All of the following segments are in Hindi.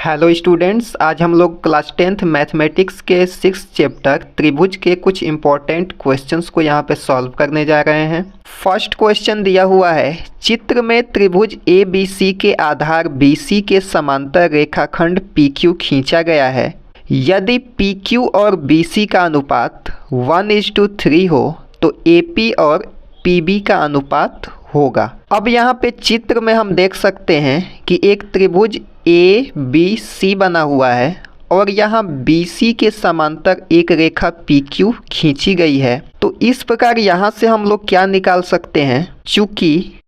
हेलो स्टूडेंट्स, आज हम लोग क्लास 10th मैथमेटिक्स के 6th चैप्टर त्रिभुज के कुछ इम्पोर्टेंट क्वेश्चंस को यहाँ पे सॉल्व करने जा रहे हैं। फर्स्ट क्वेश्चन दिया हुआ है, चित्र में त्रिभुज ABC के आधार BC के समांतर रेखाखंड PQ खींचा गया है। यदि PQ और BC का अनुपात 1:3 हो तो AP और PB का अनुपात होगा। अब यहाँ पे चित्र में हम देख सकते हैं कि एक त्रिभुज ABC बना हुआ है और यहाँ BC के समांतर एक रेखा PQ खींची गई है। तो इस प्रकार यहाँ से हम लोग क्या निकाल सकते हैं, चूंकि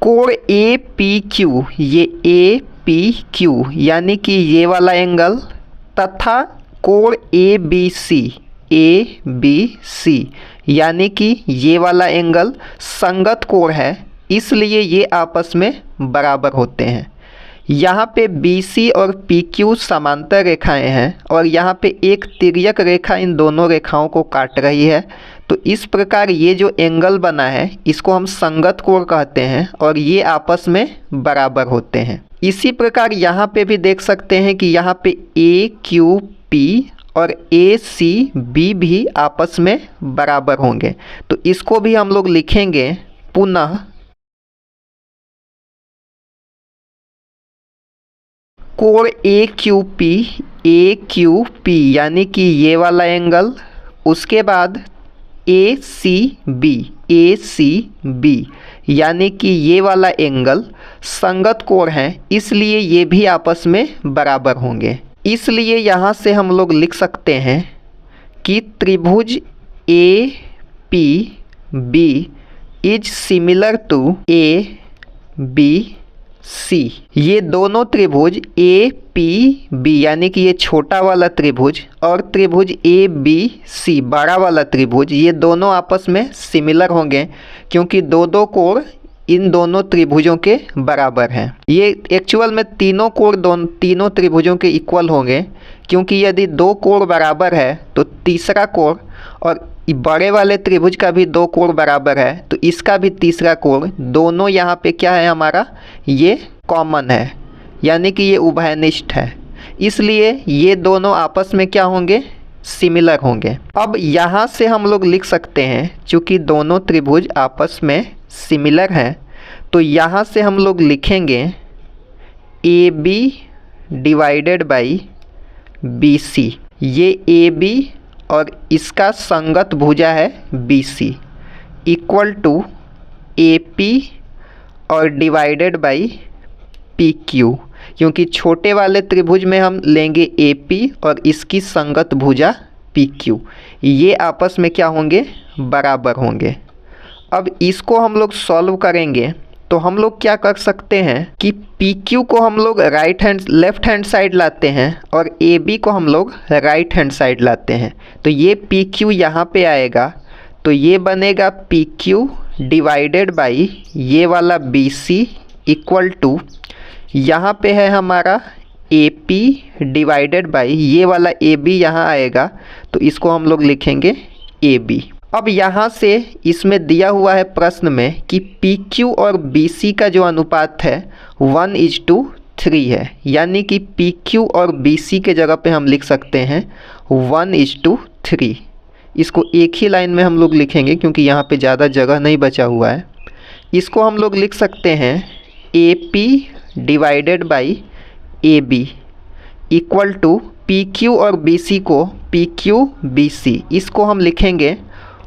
कोण APQ, ये APQ यानी कि ये वाला एंगल, तथा कोण ABC यानी कि ये वाला एंगल संगत कोण है, इसलिए ये आपस में बराबर होते हैं। यहाँ पे BC और PQ समांतर रेखाएं हैं और यहाँ पे एक तिर्यक रेखा इन दोनों रेखाओं को काट रही है। तो इस प्रकार ये जो एंगल बना है इसको हम संगत कोण कहते हैं और ये आपस में बराबर होते हैं। इसी प्रकार यहाँ पे भी देख सकते हैं कि यहाँ पे AQP और ACB भी आपस में बराबर होंगे। तो इसको भी हम लोग लिखेंगे पुनः कोण AQP यानी कि ये वाला एंगल, उसके बाद ACB यानी कि ये वाला एंगल संगत कोण है, इसलिए ये भी आपस में बराबर होंगे। इसलिए यहाँ से हम लोग लिख सकते हैं कि त्रिभुज APB is similar to ABC। ये दोनों त्रिभुज APB यानी कि ये छोटा वाला त्रिभुज और त्रिभुज ABC बड़ा वाला त्रिभुज, ये दोनों आपस में सिमिलर होंगे क्योंकि दो कोण इन दोनों त्रिभुजों के बराबर हैं। ये एक्चुअल में तीनों कोण तीनों त्रिभुजों के इक्वल होंगे, क्योंकि यदि दो कोण बराबर है तो तीसरा कोण, और बड़े वाले त्रिभुज का भी दो कोण बराबर है तो इसका भी तीसरा कोण, दोनों यहाँ पे क्या है हमारा, ये कॉमन है यानी कि ये उभयनिष्ठ है, इसलिए ये दोनों आपस में क्या होंगे, सिमिलर होंगे। अब यहाँ से हम लोग लिख सकते हैं, चूँकि दोनों त्रिभुज आपस में सिमिलर हैं तो यहाँ से हम लोग लिखेंगे AB डिवाइडेड बाई BC। ये AB और इसका संगत भुजा है BC इक्वल टू AP और डिवाइडेड बाई PQ, क्योंकि छोटे वाले त्रिभुज में हम लेंगे AP और इसकी संगत भुजा PQ, ये आपस में क्या होंगे, बराबर होंगे। अब इसको हम लोग सॉल्व करेंगे तो हम लोग क्या कर सकते हैं कि PQ को हम लोग लेफ्ट हैंड साइड लाते हैं और AB को हम लोग राइट हैंड साइड लाते हैं। तो ये PQ यहाँ पे आएगा, तो ये बनेगा PQ डिवाइडेड बाई ये वाला BC इक्वल टू, यहाँ पे है हमारा AP डिवाइडेड बाई ये वाला AB यहाँ आएगा, तो इसको हम लोग लिखेंगे AB। अब यहाँ से इसमें दिया हुआ है प्रश्न में कि PQ और BC का जो अनुपात है 1:3 है, यानी कि PQ और BC के जगह पे हम लिख सकते हैं 1:3। इसको एक ही लाइन में हम लोग लिखेंगे क्योंकि यहाँ पे ज़्यादा जगह नहीं बचा हुआ है। इसको हम लोग लिख सकते हैं AP divided by AB equal to PQ और BC को PQ/BC, इसको हम लिखेंगे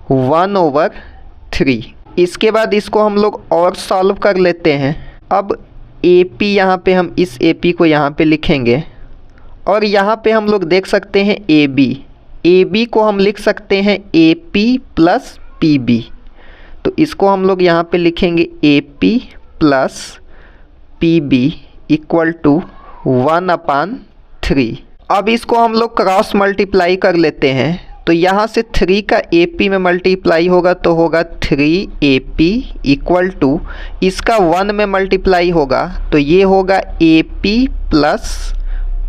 1/3। इसके बाद इसको हम लोग और सॉल्व कर लेते हैं। अब AP यहाँ पे हम इस AP को यहाँ पे लिखेंगे और यहाँ पे हम लोग देख सकते हैं AB को हम लिख सकते हैं AP प्लस PB, तो इसको हम लोग यहाँ पे लिखेंगे AP plus PB equal to 1/3। अब इसको हम लोग क्रॉस मल्टीप्लाई कर लेते हैं, तो यहाँ से 3 का AP में मल्टीप्लाई होगा तो होगा 3AP इक्वल टू, इसका 1 में मल्टीप्लाई होगा तो ये होगा AP प्लस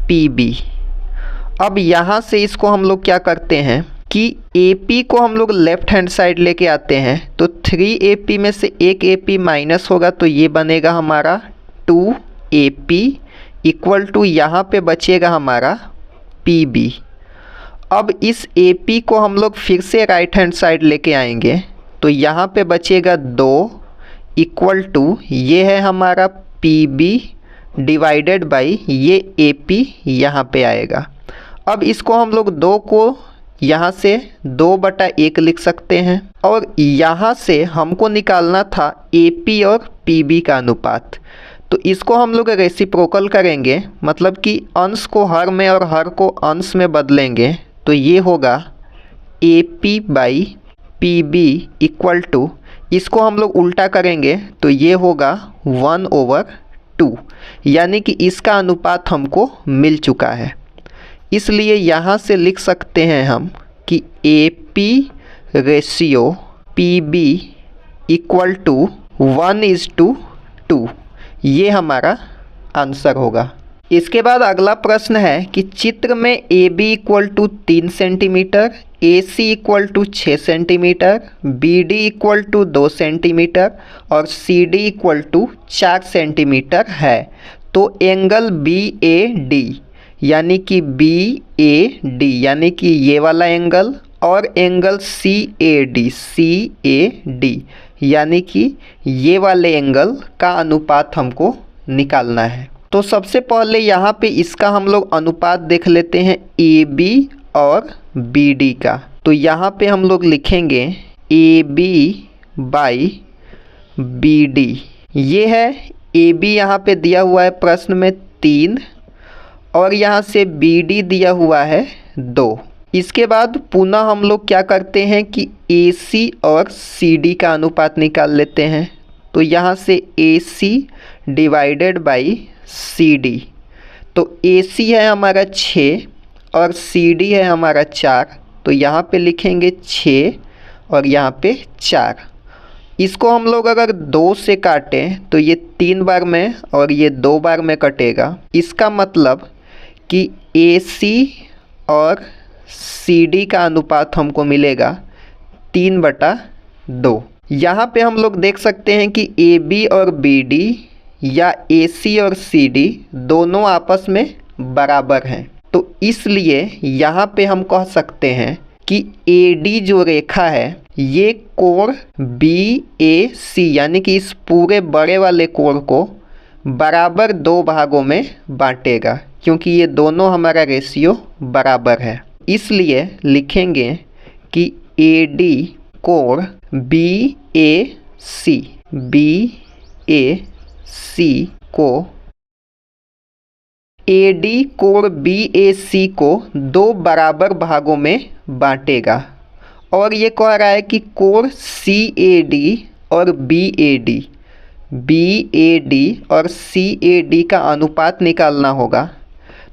PB। अब यहाँ से इसको हम लोग क्या करते हैं, कि AP को हम लोग लेफ्ट हैंड साइड लेके आते हैं तो 3AP में से एक AP माइनस होगा तो ये बनेगा हमारा 2AP इक्वल टू यहाँ पे बचेगा हमारा PB। अब इस AP को हम लोग फिर से राइट हैंड साइड लेके आएंगे तो यहाँ पे बचेगा 2 इक्वल टू ये है हमारा PB डिवाइडेड बाई ये AP यहाँ पे आएगा। अब इसको हम लोग 2 को यहाँ से 2/1 लिख सकते हैं और यहाँ से हमको निकालना था AP और PB का अनुपात। तो इसको हम लोग रेसिप्रोकल करेंगे, मतलब कि अंश को हर में और हर को अंश में बदलेंगे तो ये होगा AP/PB इक्वल टू, इसको हम लोग उल्टा करेंगे तो ये होगा 1/2, यानी कि इसका अनुपात हमको मिल चुका है। इसलिए यहाँ से लिख सकते हैं हम कि AP ratio PB equal to 1:2, ये हमारा आंसर होगा। इसके बाद अगला प्रश्न है कि चित्र में AB equal to 3 centimetre, AC equal to 6 centimetre, BD equal to 2 centimetre और CD इक्वल टू 4 सेंटीमीटर है। तो एंगल BAD यानी कि BAD यानी कि ये वाला एंगल और एंगल CAD यानी कि ये वाले एंगल का अनुपात हमको निकालना है। तो सबसे पहले यहाँ पे इसका हम लोग अनुपात देख लेते हैं AB और BD का। तो यहाँ पे हम लोग लिखेंगे AB/BD। ये है AB यहाँ पे दिया हुआ है प्रश्न में 3 और यहाँ से BD दिया हुआ है 2। इसके बाद पुनः हम लोग क्या करते हैं कि AC और CD का अनुपात निकाल लेते हैं। तो यहाँ से AC डिवाइडेड बाई CD, तो AC है हमारा 6 और CD है हमारा 4, तो यहाँ पे लिखेंगे 6 और यहाँ पे 4। इसको हम लोग अगर 2 से काटें तो ये 3 बार में और ये 2 बार में कटेगा। इसका मतलब कि AC और CD का अनुपात हमको मिलेगा 3/2। यहाँ पे हम लोग देख सकते हैं कि AB और BD या AC और CD दोनों आपस में बराबर हैं। तो इसलिए यहाँ पे हम कह सकते हैं कि AD जो रेखा है ये कोण BAC यानी कि इस पूरे बड़े वाले कोण को बराबर 2 भागों में बांटेगा, क्योंकि ये दोनों हमारा रेशियो बराबर है। इसलिए लिखेंगे कि AD कोण BAC को AD कोण BAC को 2 बराबर भागों में बांटेगा। और ये कह रहा है कि कोण CAD और BAD और CAD का अनुपात निकालना होगा।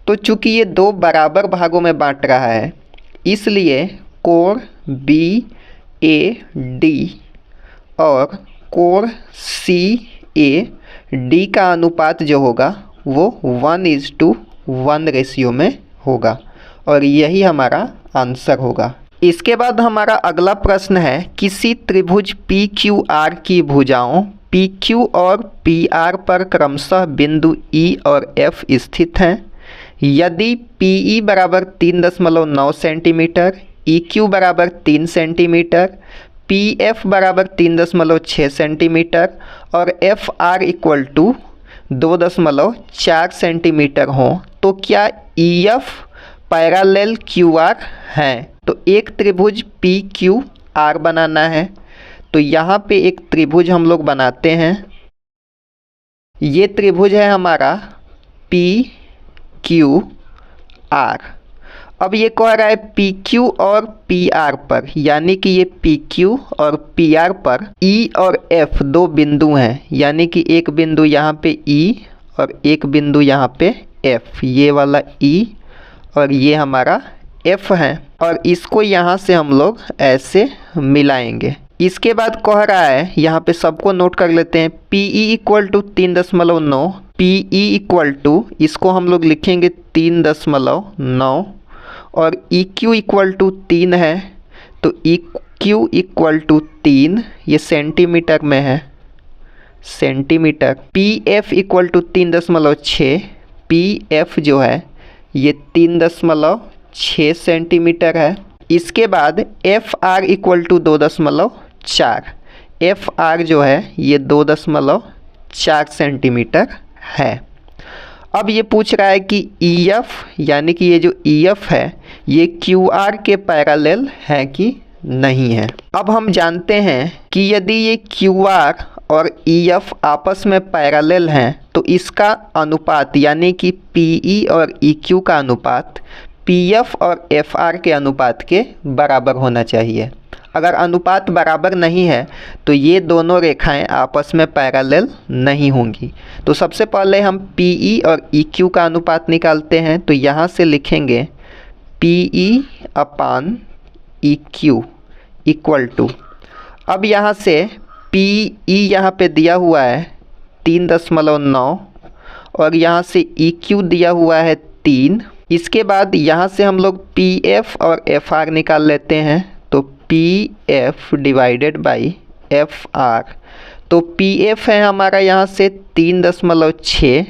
तो चूंकि ये 2 बराबर भागों में बांट रहा है, इसलिए कोण BAD और कोण CAD का अनुपात जो होगा वो 1:1 रेशियो में होगा और यही हमारा आंसर होगा। इसके बाद हमारा अगला प्रश्न है, किसी त्रिभुज PQR की भुजाओं PQ और PR पर क्रमशः बिंदु E और F स्थित हैं। यदि PE बराबर 3.9 सेंटीमीटर, EQ बराबर 3 सेंटीमीटर, PF बराबर 3.6 सेंटीमीटर और FR इक्वल टू 2.4 सेंटीमीटर हो, तो क्या EF पैरेलल QR हैं। तो एक त्रिभुज PQR बनाना है। तो यहाँ पे एक त्रिभुज हम लोग बनाते हैं। ये त्रिभुज है हमारा PQR। अब ये कह रहा है PQ और PR पर, यानी कि ये PQ और PR पर E और F 2 बिंदु हैं, यानी कि एक बिंदु यहाँ पे E और एक बिंदु यहाँ पे F। ये वाला E और ये हमारा F है और इसको यहाँ से हम लोग ऐसे मिलाएंगे। इसके बाद कह रहा है, यहाँ पे सबको नोट कर लेते हैं, PE equal to 3.9, PE equal to, इसको हम लोग लिखेंगे 3.9 और ई क्यू इक्वल टू 3 है, तो ई क्यू इक्वल टू 3 ये सेंटीमीटर में है, centimetre. P F equal to 3.6, P F जो है ये 3.6 सेंटीमीटर है। इसके बाद F R equal to 2.4, F R जो है ये 2.4 सेंटीमीटर है। अब ये पूछ रहा है कि ई एफ यानी कि ये जो ई एफ है ये क्यू आर के पैरेलल है कि नहीं है। अब हम जानते हैं कि यदि ये क्यू आर और ई एफ आपस में पैरेलल हैं तो इसका अनुपात यानी कि पी ई और ई क्यू का अनुपात पी एफ और एफ आर के अनुपात के बराबर होना चाहिए। अगर अनुपात बराबर नहीं है तो ये दोनों रेखाएं आपस में पैरेलल नहीं होंगी। तो सबसे पहले हम पी ई और ई क्यू का अनुपात निकालते हैं। तो यहाँ से लिखेंगे P E upon E Q equal to, अब यहाँ से पी ई यहाँ पे दिया हुआ है 3.9 और यहाँ से ई क्यू दिया हुआ है 3। इसके बाद यहाँ से हम लोग पी एफ और एफ आर निकाल लेते हैं। तो P F divided by F are, तो पी एफ है हमारा यहाँ से 3.6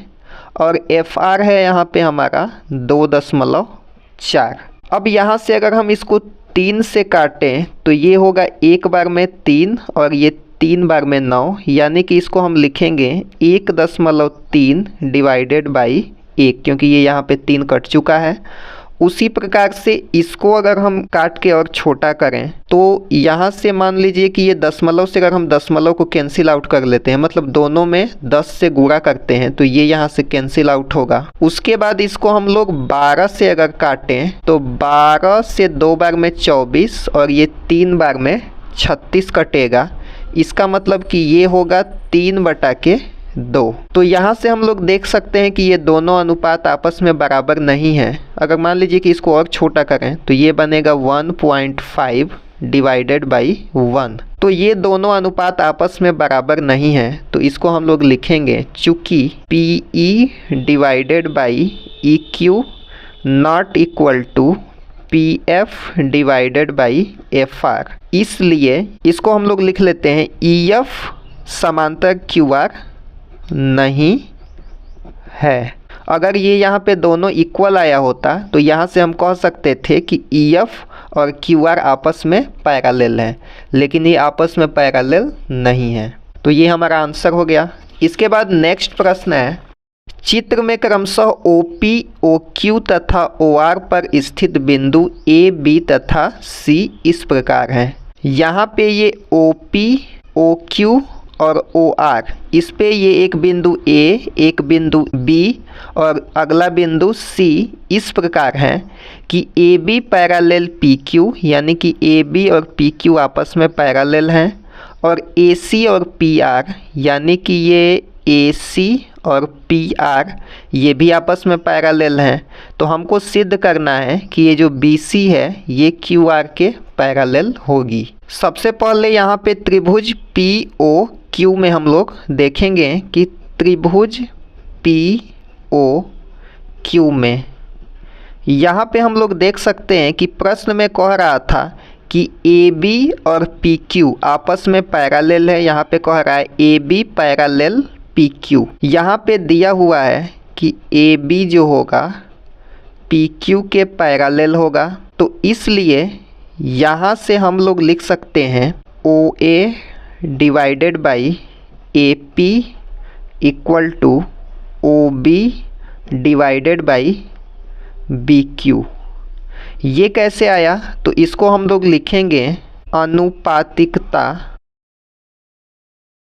और एफ आर है यहाँ पे हमारा 2.4। अब यहाँ से अगर हम इसको 3 से काटें तो ये होगा एक बार में 3 और ये 3 बार में 9, यानी कि इसको हम लिखेंगे 1.3 डिवाइडेड बाई 1, क्योंकि ये यहाँ पे 3 कट चुका है। उसी प्रकार से इसको अगर हम काट के और छोटा करें तो यहाँ से मान लीजिए कि ये दशमलव से अगर हम दशमलव को कैंसिल आउट कर लेते हैं, मतलब दोनों में 10 से गुणा करते हैं, तो ये यहाँ से कैंसिल आउट होगा। उसके बाद इसको हम लोग 12 से अगर काटें तो 12 से 2 बार में 24 और ये 3 बार में 36 कटेगा। इसका मतलब कि ये होगा 3/2। तो यहाँ से हम लोग देख सकते हैं कि ये दोनों अनुपात आपस में बराबर नहीं है। अगर मान लीजिए कि इसको और छोटा करें तो ये बनेगा 1.5 डिवाइडेड बाई 1। तो ये दोनों अनुपात आपस में बराबर नहीं है, तो इसको हम लोग लिखेंगे चूँकि P E divided by E Q not equal to P F divided by F R, इसलिए इसको हम लोग लिख लेते हैं ई एफ समांतर क्यू आर नहीं है। अगर ये यहाँ पे दोनों इक्वल आया होता तो यहाँ से हम कह सकते थे कि ई एफ और क्यू आर आपस में पैरेलल है, लेकिन ये आपस में पैरेलल नहीं है। तो ये हमारा आंसर हो गया। इसके बाद नेक्स्ट प्रश्न है, चित्र में क्रमशः ओ पी ओ क्यू तथा ओ आर पर स्थित बिंदु ए बी तथा सी इस प्रकार हैं। यहाँ पे ये ओ पी ओ क्यू और ओ आर, इस पे ये एक बिंदु ए, एक बिंदु बी और अगला बिंदु सी इस प्रकार है कि A B parallel P Q, यानी कि ए बी और पी क्यू आपस में पैरेलल हैं, और ए सी और पी आर यानी कि ये ए सी और पी आर ये भी आपस में पैरेलल हैं। तो हमको सिद्ध करना है कि ये जो बी सी है ये क्यू आर के पैरेलल होगी। सबसे पहले यहाँ पे त्रिभुज पी ओ क्यू में हम लोग देखेंगे कि त्रिभुज पी ओ क्यू में यहाँ पे हम लोग देख सकते हैं कि प्रश्न में कह रहा था कि ए बी और पी क्यू आपस में पैरेलल है। यहाँ पे कह रहा है A B parallel P Q. यहाँ पे दिया हुआ है कि ए बी जो होगा पी क्यू के पैरेलल होगा, तो इसलिए यहाँ से हम लोग लिख सकते हैं O A divided by A P equal to O B divided by B Q. ये कैसे आया? तो इसको हम लोग लिखेंगे अनुपातिकता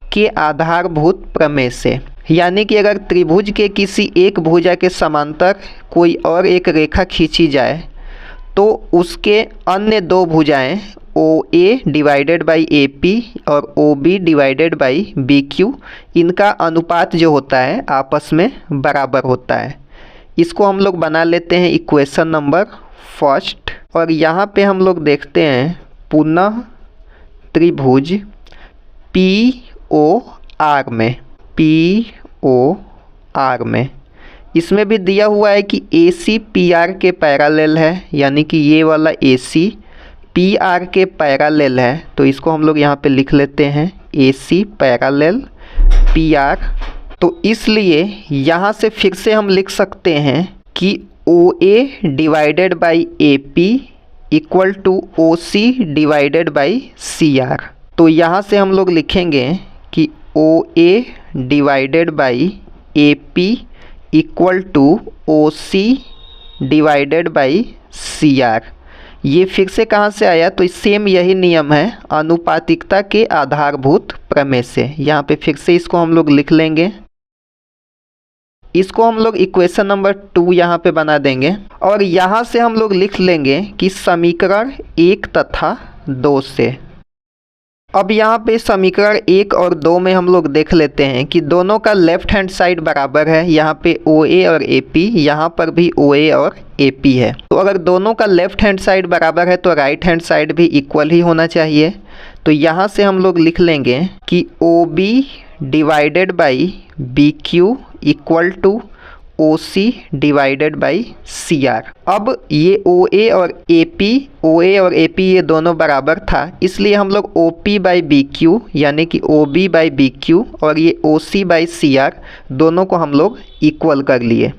के आधारभूत प्रमेय से, यानी कि अगर त्रिभुज के किसी एक भुजा के समांतर कोई और एक रेखा खींची जाए तो उसके अन्य दो भुजाएं O A divided by A P और O B divided by B Q, इनका अनुपात जो होता है आपस में बराबर होता है। इसको हम लोग बना लेते हैं इक्वेशन नंबर फर्स्ट, और यहाँ पे हम लोग देखते हैं पुनः त्रिभुज पी ओ आर में, पी ओ आर में इसमें भी दिया हुआ है कि AC PR के पैरेलल है, यानी कि ये वाला AC PR के पैरेलल है, तो इसको हम लोग यहाँ पे लिख लेते हैं AC पैरेलल PR। तो इसलिए यहाँ से फिर से हम लिख सकते हैं कि OA divided by AP equal to OC divided by CR। तो यहाँ से हम लोग लिखेंगे कि OA divided by AP equal to OC divided by CR। ये फिर से कहाँ से आया, तो सेम यही नियम है अनुपातिकता के आधारभूत प्रमेय से। यहाँ पे फिर से इसको हम लोग लिख लेंगे, इसको हम लोग इक्वेशन नंबर 2 यहाँ पे बना देंगे और यहाँ से हम लोग लिख लेंगे कि समीकरण 1 तथा 2 से। अब यहाँ पे समीकरण 1 और 2 में हम लोग देख लेते हैं कि दोनों का लेफ्ट हैंड साइड बराबर है। यहाँ पे OA और AP, यहाँ पर भी OA और AP है। तो अगर दोनों का लेफ्ट हैंड साइड बराबर है तो राइट हैंड साइड भी इक्वल ही होना चाहिए। तो यहाँ से हम लोग लिख लेंगे कि OB divided by BQ equal to OC divided by CR। अब ये OA और AP ये दोनों बराबर था, इसलिए हम लोग OP बाई BQ यानी कि OB बाई BQ और ये OC बाई CR दोनों को हम लोग इक्वल कर लिए।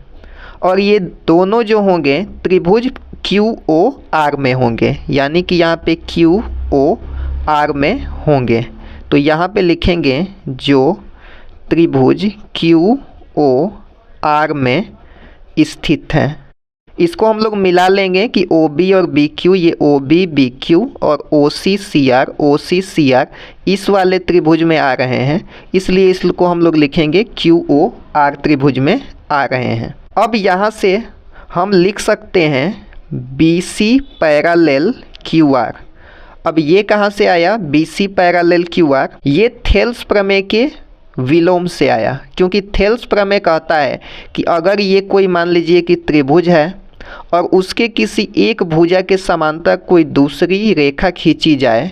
और ये दोनों जो होंगे त्रिभुज QOR में होंगे, यानी कि यहाँ पे QOR में होंगे। तो यहाँ पे लिखेंगे जो त्रिभुज QOR में स्थित है। इसको हम लोग मिला लेंगे कि OB और BQ, ये OB BQ और OC CR इस वाले त्रिभुज में आ रहे हैं, इसलिए इसको हम लोग लिखेंगे QOR त्रिभुज में आ रहे हैं। अब यहाँ से हम लिख सकते हैं BC पैरेलल QR। अब ये कहाँ से आया BC पैरेलल QR? ये थेल्स प्रमेय के विलोम से आया, क्योंकि थेल्स प्रमेय कहता है कि अगर ये कोई मान लीजिए कि त्रिभुज है और उसके किसी एक भुजा के समांतर कोई दूसरी रेखा खींची जाए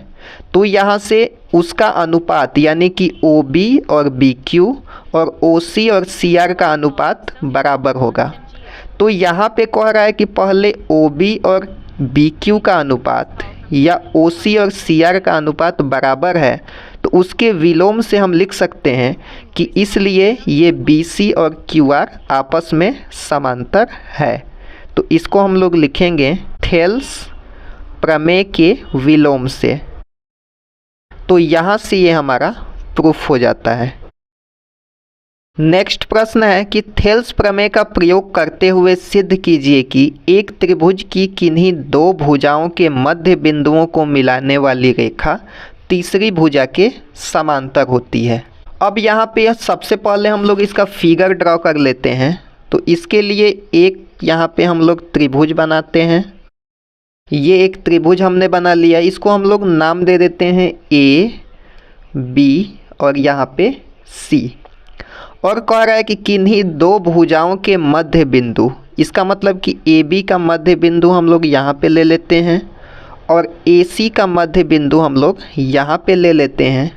तो यहाँ से उसका अनुपात यानी कि OB और BQ और OC और CR का अनुपात बराबर होगा। तो यहाँ पे कह रहा है कि पहले OB और BQ का अनुपात या OC और CR का अनुपात बराबर है, तो उसके विलोम से हम लिख सकते हैं कि इसलिए ये BC और QR आपस में समांतर है। तो इसको हम लोग लिखेंगे थेल्स प्रमेय के विलोम से। तो यहाँ से ये हमारा प्रूफ हो जाता है। नेक्स्ट प्रश्न है कि थेल्स प्रमेय का प्रयोग करते हुए सिद्ध कीजिए कि एक त्रिभुज की किन्हीं दो भुजाओं के मध्य बिंदुओं को मिलाने वाली रेखा तीसरी भुजा के समांतर होती है। अब यहाँ पे सबसे पहले हम लोग इसका फिगर ड्रॉ कर लेते हैं। तो इसके लिए एक यहाँ पे हम लोग त्रिभुज बनाते हैं। ये एक त्रिभुज हमने बना लिया, इसको हम लोग नाम दे देते हैं A, B और यहाँ पे C। और कह रहा है कि किन्हीं दो भुजाओं के मध्य बिंदु, इसका मतलब कि AB का मध्य बिंदु हम लोग यहाँ पे ले लेते हैं और AC का मध्य बिंदु हम लोग यहाँ पे ले लेते हैं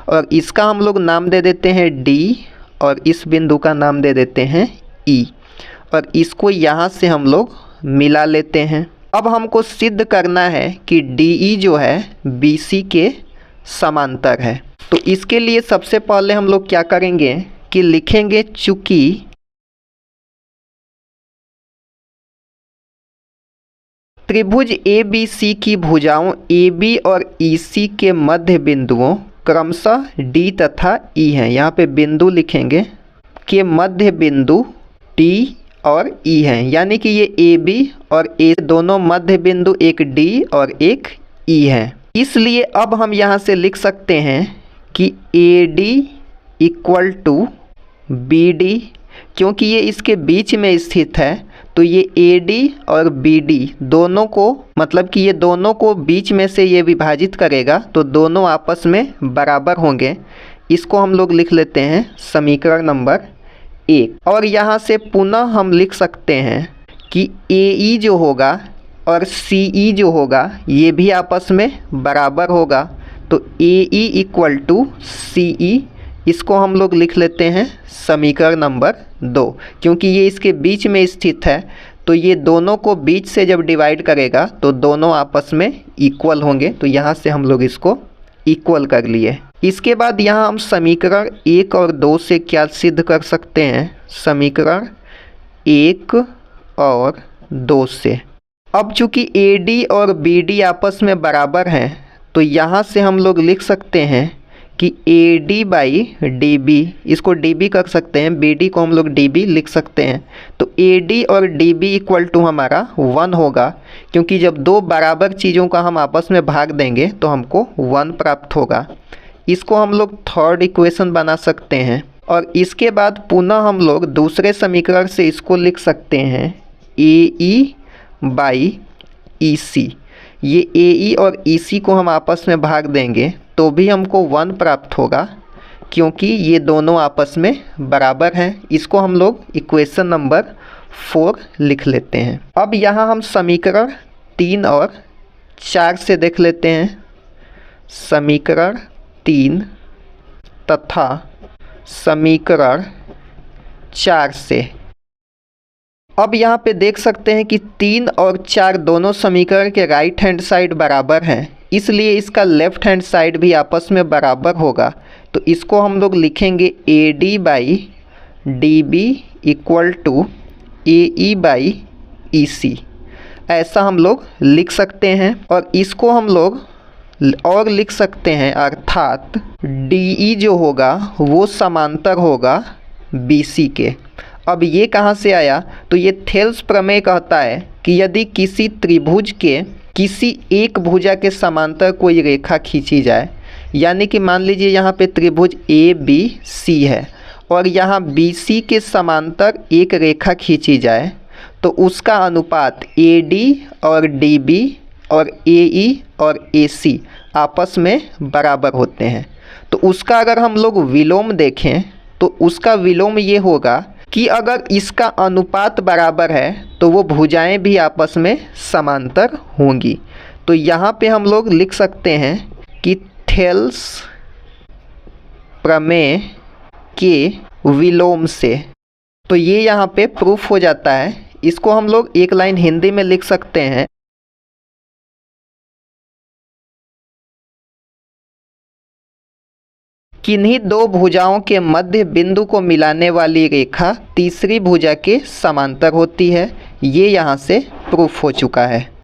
और इसका हम लोग नाम दे देते हैं D और इस बिंदु का नाम दे देते हैं E और इसको यहाँ से हम लोग मिला लेते हैं। अब हमको सिद्ध करना है कि DE जो है BC के समांतर है। तो इसके लिए सबसे पहले हम लोग क्या करेंगे कि लिखेंगे चूँकि त्रिभुज ABC की भुजाओं AB और EC के मध्य बिंदुओं क्रमशः D तथा E हैं, यहाँ पे बिंदु लिखेंगे के मध्य बिंदु D और E हैं, यानी कि ये AB और A दोनों मध्य बिंदु एक D और एक E हैं। इसलिए अब हम यहाँ से लिख सकते हैं कि AD इक्वल टू BD, क्योंकि ये इसके बीच में स्थित है तो ये AD और BD दोनों को, मतलब कि ये दोनों को बीच में से ये विभाजित करेगा तो दोनों आपस में बराबर होंगे। इसको हम लोग लिख लेते हैं समीकरण नंबर 1। और यहाँ से पुनः हम लिख सकते हैं कि AE जो होगा और CE जो होगा ये भी आपस में बराबर होगा। तो AE इक्वल टू CE, इसको हम लोग लिख लेते हैं समीकरण नंबर 2, क्योंकि ये इसके बीच में स्थित है तो ये दोनों को बीच से जब डिवाइड करेगा तो दोनों आपस में इक्वल होंगे। तो यहाँ से हम लोग इसको इक्वल कर लिए। इसके बाद यहाँ हम समीकरण 1 और 2 से क्या सिद्ध कर सकते हैं, समीकरण 1 और 2 से। अब चूँकि AD और BD आपस में बराबर हैं तो यहाँ से हम लोग लिख सकते हैं कि AD बाई DB, इसको DB कर सकते हैं, BD को हम लोग DB लिख सकते हैं। तो AD और DB इक्वल टू हमारा 1 होगा, क्योंकि जब दो बराबर चीज़ों का हम आपस में भाग देंगे तो हमको 1 प्राप्त होगा। इसको हम लोग थर्ड इक्वेशन बना सकते हैं। और इसके बाद पुनः हम लोग दूसरे समीकरण से इसको लिख सकते हैं AE बाई EC। ये AE और EC को हम आपस में भाग देंगे तो भी हमको 1 प्राप्त होगा, क्योंकि ये दोनों आपस में बराबर हैं। इसको हम लोग इक्वेशन नंबर 4 लिख लेते हैं। अब यहाँ हम समीकरण 3 और 4 से देख लेते हैं। समीकरण 3 तथा समीकरण 4 से। अब यहाँ पे देख सकते हैं कि 3 और 4 दोनों समीकरण के राइट हैंड साइड बराबर हैं, इसलिए इसका लेफ्ट हैंड साइड भी आपस में बराबर होगा। तो इसको हम लोग लिखेंगे AD by DB equal to AE by EC, ऐसा हम लोग लिख सकते हैं। और इसको हम लोग और लिख सकते हैं, अर्थात DE जो होगा वो समांतर होगा BC के। अब ये कहाँ से आया, तो ये थेल्स प्रमेय कहता है कि यदि किसी त्रिभुज के किसी एक भुजा के समांतर कोई रेखा खींची जाए, यानी कि मान लीजिए यहाँ पे त्रिभुज ABC है और यहाँ BC के समांतर एक रेखा खींची जाए, तो उसका अनुपात AD और DB और AE और AC आपस में बराबर होते हैं। तो उसका अगर हम लोग विलोम देखें तो उसका विलोम ये होगा कि अगर इसका अनुपात बराबर है तो वो भुजाएं भी आपस में समांतर होंगी। तो यहाँ पे हम लोग लिख सकते हैं कि थेल्स प्रमेय के विलोम से। तो ये यहाँ पे प्रूफ हो जाता है। इसको हम लोग एक लाइन हिंदी में लिख सकते हैं, किन्हीं दो भुजाओं के मध्य बिंदु को मिलाने वाली रेखा तीसरी भुजा के समांतर होती है। ये यहाँ से प्रूफ हो चुका है।